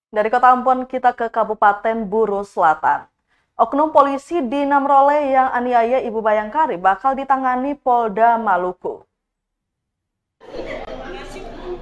Dari Kota Ambon kita ke Kabupaten Buru Selatan. Oknum polisi di Namrole yang aniaya Ibu Bayangkari bakal ditangani Polda Maluku.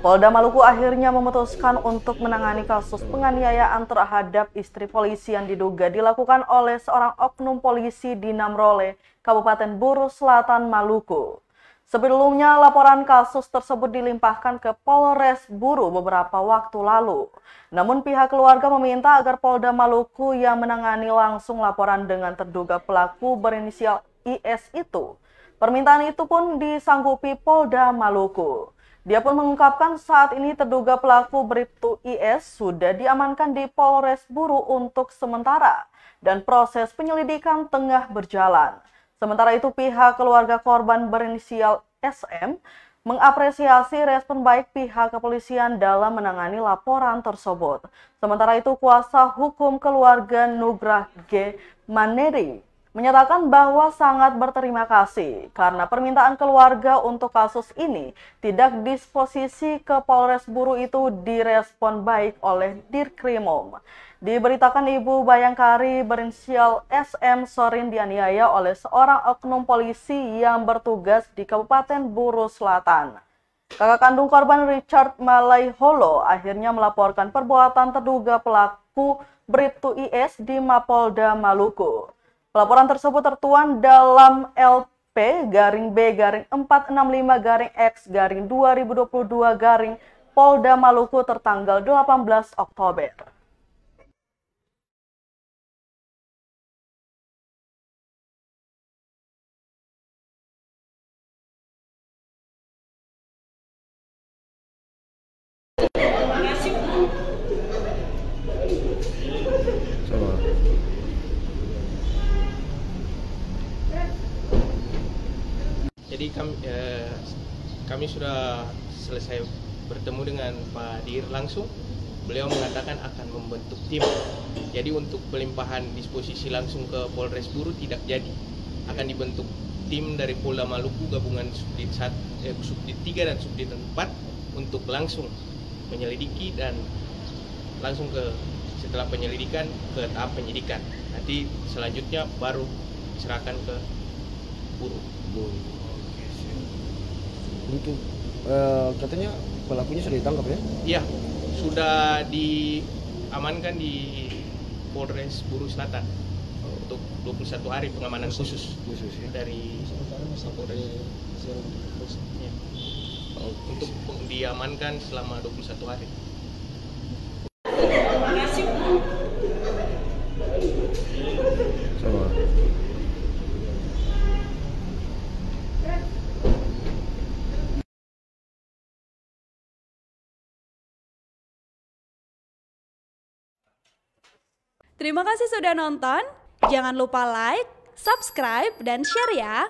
Polda Maluku akhirnya memutuskan untuk menangani kasus penganiayaan terhadap istri polisi yang diduga dilakukan oleh seorang oknum polisi di Namrole, Kabupaten Buru Selatan, Maluku. Sebelumnya, laporan kasus tersebut dilimpahkan ke Polres Buru beberapa waktu lalu. Namun pihak keluarga meminta agar Polda Maluku yang menangani langsung laporan dengan terduga pelaku berinisial IS itu. Permintaan itu pun disanggupi Polda Maluku. Dia pun mengungkapkan saat ini terduga pelaku Bribtu IS sudah diamankan di Polres Buru untuk sementara dan proses penyelidikan tengah berjalan. Sementara itu pihak keluarga korban berinisial SM mengapresiasi respon baik pihak kepolisian dalam menangani laporan tersebut. Sementara itu kuasa hukum keluarga Nugrah G. Maneri menyatakan bahwa sangat berterima kasih karena permintaan keluarga untuk kasus ini tidak disposisi ke Polres Buru itu direspon baik oleh Dirkrimum. Diberitakan Ibu Bayangkari berinisial SM Sorin dianiaya oleh seorang oknum polisi yang bertugas di Kabupaten Buru Selatan. Kakak kandung korban Richard Malaiholo akhirnya melaporkan perbuatan terduga pelaku Bribtu IS di Mapolda Maluku. Pelaporan tersebut tertuang dalam LP-465-X-2022- Polda Maluku tertanggal 18 Oktober. Jadi kami sudah selesai bertemu dengan Pak Dir langsung. Beliau mengatakan akan membentuk tim. Jadi untuk pelimpahan disposisi langsung ke Polres Buru tidak jadi. Akan dibentuk tim dari Polda Maluku gabungan Subdit 3 dan Subdit 4 untuk langsung menyelidiki dan langsung setelah penyelidikan ke tahap penyidikan. Nanti selanjutnya baru diserahkan ke Buru. Untuk katanya pelakunya sudah ditangkap ya? Iya, sudah diamankan di Polres Buru Selatan untuk 21 hari pengamanan khusus ya? Dari Polres ya. Untuk diamankan selama 21 hari. Sama. Terima kasih sudah nonton. Jangan lupa like, subscribe, dan share ya.